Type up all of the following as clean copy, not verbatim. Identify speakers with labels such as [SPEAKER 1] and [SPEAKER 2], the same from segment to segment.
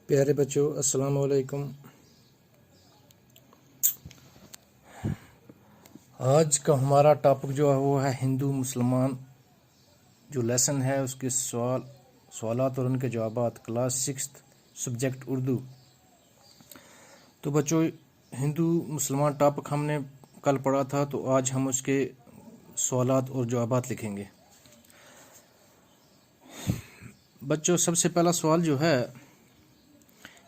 [SPEAKER 1] پیارے بچوں السلام علیکم۔ آج کا ہمارا ٹاپک جو ہے وہ ہے ہندو مسلمان جو لیسن ہے اس کے سوالات اور ان کے جوابات، کلاس 6 سبجیکٹ اردو۔ تو بچوں ہندو مسلمان ٹاپک ہم نے کل پڑھا تھا، تو آج ہم اس کے سوالات اور جوابات لکھیں گے۔ بچوں سب سے پہلا سوال جو ہے،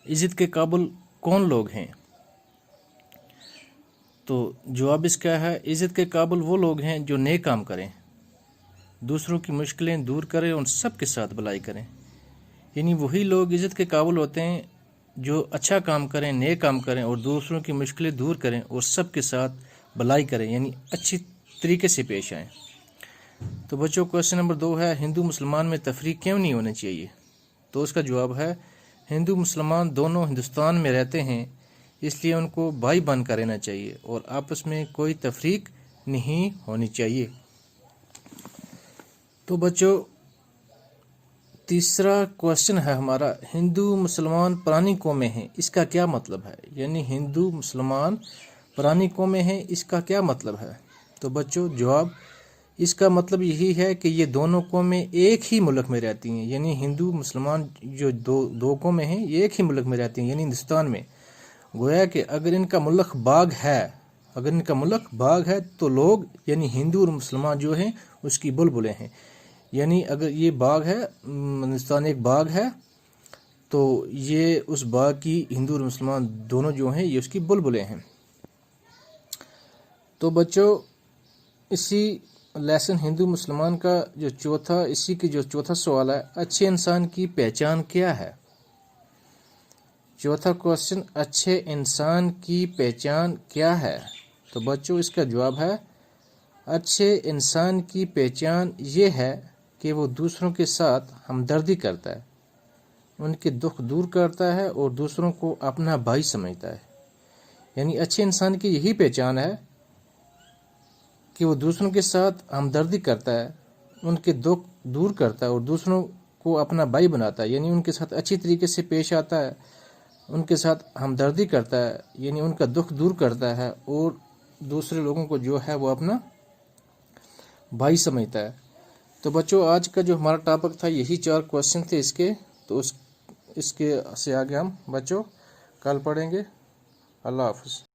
[SPEAKER 1] عزت کے قابل کون لوگ ہیں؟ تو جواب اس کا ہے، عزت کے قابل وہ لوگ ہیں جو نیک کام کریں، دوسروں کی مشکلیں دور کریں اور سب کے ساتھ بھلائی کریں۔ یعنی وہی لوگ عزت کے قابل ہوتے ہیں جو اچھا کام کریں، نیک کام کریں اور دوسروں کی مشکلیں دور کریں اور سب کے ساتھ بھلائی کریں، یعنی اچھی طریقے سے پیش آئیں۔ تو بچوں کوسچن نمبر 2 ہے، ہندو مسلمان میں تفریق کیوں نہیں ہونی چاہیے؟ تو اس کا جواب ہے، ہندو مسلمان دونوں ہندوستان میں رہتے ہیں، اس لیے ان کو بھائی بن کر رہنا چاہیے اور آپس میں کوئی تفریق نہیں ہونی چاہیے۔ تو بچوں تیسرا کوسچن ہے ہمارا، ہندو مسلمان پرانی قومیں ہیں، اس کا کیا مطلب ہے؟ یعنی ہندو مسلمان پرانی قومیں ہیں، اس کا کیا مطلب ہے؟ تو بچوں جواب اس کا مطلب یہی ہے کہ یہ دونوں قومیں ایک ہی ملک میں رہتی ہیں، یعنی ہندو مسلمان جو دو قومیں ہیں یہ ایک ہی ملک میں رہتی ہیں، یعنی ہندوستان میں۔ گویا کہ اگر ان کا ملک باغ ہے تو لوگ یعنی ہندو اور مسلمان جو ہیں اس کی بلبلیں ہیں۔ یعنی اگر یہ باغ ہے، ہندوستان ایک باغ ہے، تو یہ اس باغ کی ہندو اور مسلمان دونوں جو ہیں یہ اس کی بلبلیں ہیں۔ تو بچوں اسی لیسن ہندو مسلمان کا جو چوتھا سوال ہے، اچھے انسان کی پہچان کیا ہے؟ چوتھا کوسچن، اچھے انسان کی پہچان کیا ہے؟ تو بچوں اس کا جواب ہے، اچھے انسان کی پہچان یہ ہے کہ وہ دوسروں کے ساتھ ہمدردی کرتا ہے، ان کے دکھ دور کرتا ہے اور دوسروں کو اپنا بھائی سمجھتا ہے۔ یعنی اچھے انسان کی یہی پہچان ہے کہ وہ دوسروں کے ساتھ ہمدردی کرتا ہے، ان کے دکھ دور کرتا ہے اور دوسروں کو اپنا بھائی بناتا ہے، یعنی ان کے ساتھ اچھی طریقے سے پیش آتا ہے، ان کے ساتھ ہمدردی کرتا ہے، یعنی ان کا دکھ دور کرتا ہے اور دوسرے لوگوں کو جو ہے وہ اپنا بھائی سمجھتا ہے۔ تو بچوں آج کا جو ہمارا ٹاپک تھا یہی 4 کوسچن تھے اس کے، تو اس کے سے آگے ہم بچوں کل پڑھیں گے۔ اللہ حافظ۔